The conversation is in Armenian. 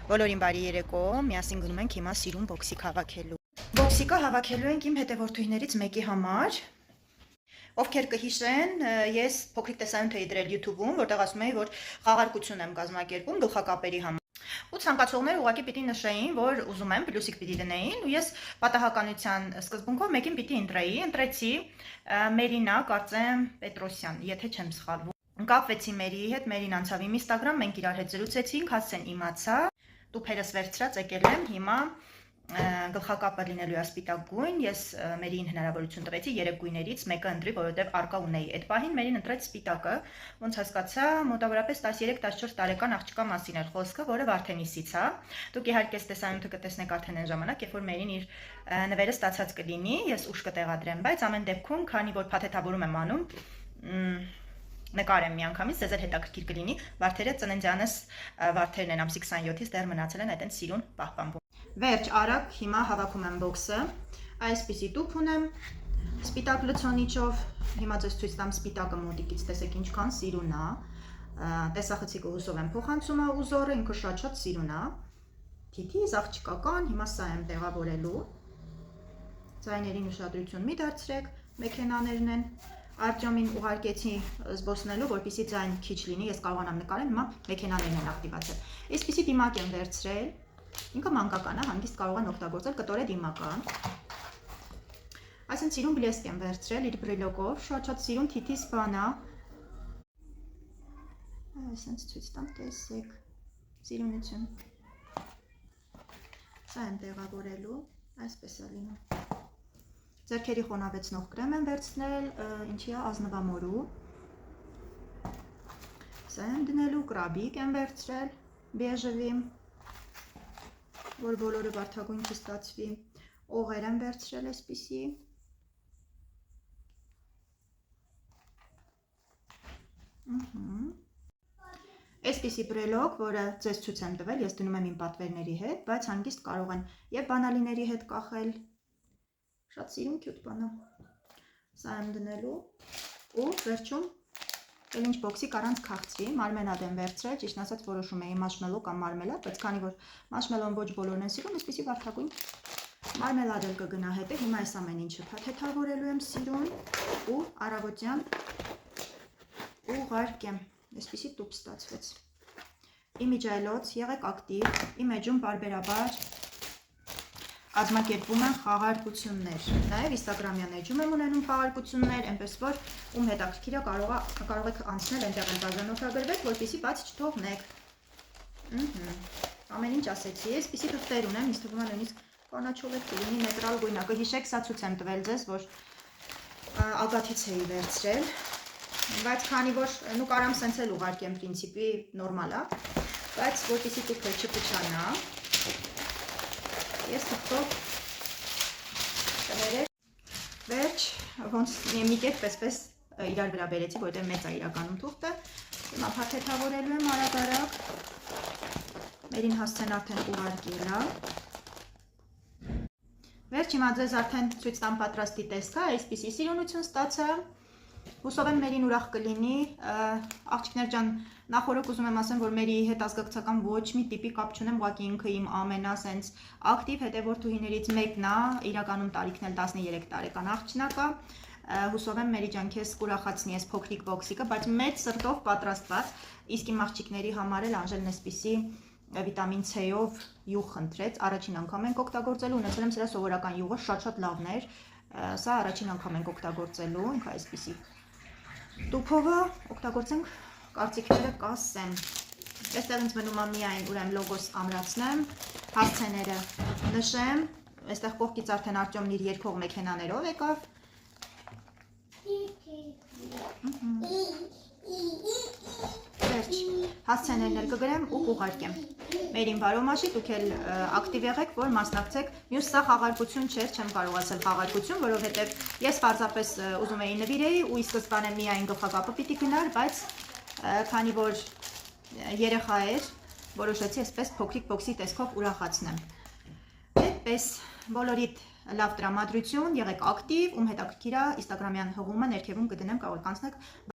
Բոլորին բարի երեկո, միասին գնում ենք հիմա սիրուն բոքսիկ հավաքելու։ Բոքսիկը հավաքելու ենք իմ հետևորդուհիներից մեկի համար։ Ովքեր կհիշեն, ես փոքրիկ տեսանյութ էի դրել YouTube-ում, որտեղ ասում էի, որ խաղարկություն եմ կազմակերպում գլխակապերի համար։ Ու ցանկացողները ուղղակի պիտի նշեին, որ ուզում են պլյուսիկ պիտի դնեին, ու ես պատահականության սկզբունքով մեկին պիտի ընտրեի, ընտրեցի Մերինա, կարծեմ Պետրոսյան, եթե չեմ սխալվում։ Կապվեցի Մերի հետ, Մերին անցավ իմ Instagram, մենք իրար հետ զրուցեցինք, հասցեն իմացա, տուփերս վերցրած եկել եմ, հիմա գլխակապը լինելու է սպիտակ գույն, ես Մերին հնարավորություն տվեցի երեք գույներից մեկը ընտրի, որովհետև արկա ունեի։ Այդ պահին Մերին ընտրեց սպիտակը, ոնց հասկացա, մոտավորապես 13-14 տարեկան աղջկա մասին էր խոսքը, որը Վարդենիսից է։ Դուք իհարկե այս տեսանյութը կտեսնեք արդեն այն ժամանակ, երբ որ Մերին իր նվերը ստացած կլինի, ես ուշ կտեղադրեմ, բայց ամեն դեպքում, քանի որ փաթեթավորում եմ անում, նկարեմ միանգամից, ձեզ հետաքրքիր կլինի, վարդերը ծննդյանս վարդերն են ամսի 27-ից դեռ մնացել են այդ սիրուն պահպանվում։ Վերջ, արագ, հիմա հավաքում եմ բոքսը, այսպիսի տուփ ունեմ, սպիտակ լցոնիչով, հիմա ձեզ ցույց տամ սպիտակը մոտիկից, տեսեք ինչքան սիրուն է, տեսախցիկը հուսով եմ փոխանցում է ուզորը, ինքը շատ սիրուն է, թիթիզ, աղջկական, հիմա սա եմ տեղավորելու, ձայներին ուշադրություն մի դարձրեք, մեքենաներն են, Արտյոմին ուղարկեցի զբոսնելու, որպեսզի ձայն քիչ լինի, ես կարողանամ նկարել, հիմա մեքենաներն են ակտիվացել։ Այսպիսի դիմակ եմ վերցրել, ինքը մանկական է, հանգիստ կարող են օգտագործել, կտոր է դիմական։ Այսինքն սիրուն բլեսկ եմ վերցրել իր բրիլոկով, շատ սիրուն թիթիզ բան է։ Այսինքն ցույց տամ, տեսեք, սիրունություն։ Սա եմ տեղավորելու, այսպես է լինում։ Ձեռքերի խոնավեցնող կրեմ եմ վերցնել, ինչի է ազնվամորու։ Սա եմ դնելու, կրաբիկ եմ վերցրել, բեժևի, որ բոլորը վարդագույն չստացվի, օղեր եմ վերցրել այսպիսի։ Այսպիսի բրելոկ, որը ձեզ ցույց եմ տվել, ես դնում եմ իմ պատվերների հետ, բայց հանգիստ կարող են եւ բանալիների հետ կախել։ Շատ սիրուն քյութ բան է։ Սա եմ դնելու ու վերջում էլ ինչ բոքսիկ առանց քաղցրի, մարմելադ եմ վերցրել, ճիշտ ասած որոշում էի մաշմելո կամ մարմելադ, բայց քանի որ մաշմելոն ոչ բոլորն են սիրում, այսպեսի վարդագույն մարմելադ էլ կգնա հետը, հիմա այս ամեն ինչը փաթեթավորելու եմ սիրուն ու առավոտյան ուղարկեմ, այսպեսի տուփ ստացվեց։ Իմիջայլոց, եղեք ակտիվ, իմ էջում բարբերաբար կազմակերպվում են խաղարկություններ, նաև Instagram-յան էջում եմ ունենում խաղարկություններ, այնպես որ ում հետաքրքիր է կարող եք անցնել այնտեղ էլ բաժանորդագրվեք, որպեսզի բաց չթողնեք։ Ամեն ինչ ասեցի, այսպիսի թղթեր ունեմ, ինձ թվում է նույնիսկ կանաչով էլ կլինի նեյտրալ գույնը, կհիշեք, սա ցույց եմ տվել ձեզ, որ ագաթից էի վերցրել, բայց քանի որ նկարամ սենց էլ ուղարկեմ պրինցիպի նորմալ է, բայց որպեսզի տուփը չփչանա, ես թղթով կներեք, վերջ, ոնց մի կերպ պես իրար վրա բերեցի, որտեղ մեծ է իրականում թուղթը, հիմա փաթեթավորելու եմ արագ, Մերին հասցեն արդեն ուղարկել է, վերջ հիմա ձեզ արդեն ցույց տամ պատրաստի տեսքը, այսպիսի սիրունություն ստացա, հուսով եմ Մերին ուրախ կլինի, աղջիկներ ջան, նախորդ ուզում եմ ասեմ, որ Մերի հետ ազգակցական ոչ մի տիպի կապ չունեմ, ուղղակի ինքը իմ ամենասենց ակտիվ հետևորդուհիներից մեկն է, իրականում տարիքն էլ 13 տարեկան աղջնակ է, հուսով եմ Մերի ջան քեզ կուրախացնի այս փոքրիկ բոքսիկը, բայց մեծ սրտով պատրաստված, իսկ իմ աղջիկների համար էլ Անժելն այսպիսի վիտամին C-ով յուղ խնդրեց, առաջին անգամ ենք օգտագործելու, ունեցել եմ սրա սովորական յուղը, շատ լավն էր, սա առաջին անգամ ենք օգտագործելու, ինքը այսպիսի տուփովը օգտագործենք կարծիքները կասեմ։ Այստեղ ինձ մնում է միայն ուրեմն լոգոս ամրացնեմ, հասցեները նշեմ, այստեղ կողքից արդեն Արտյոմն իր երկող մեքենաներով եկավ։ Վերջ, հասցեներն էլ կգրեմ ու կուղարկեմ։ Մերին բարոմաշի, դուք էլ ակտիվ եղեք, որ մասնակցեք, մյուս սա խաղարկություն չէր, չեմ կարող ասել խաղարկություն, որովհետև ես պարզապես ուզում էի նվիրեի ու ի սկզբանե միայն գլխակապը պիտի գնար, բայց քանի որ երեխա էր, որոշեցի այսպես փոքրիկ բոքսի տեսքով ուրախացնեմ։ Այդպես բոլորիդ լավ տրամադրություն, եղեք ակտիվ, ում հետաքրքիր է Instagram-յան հղումը ներքևում կդնեմ, կարող եք անցնել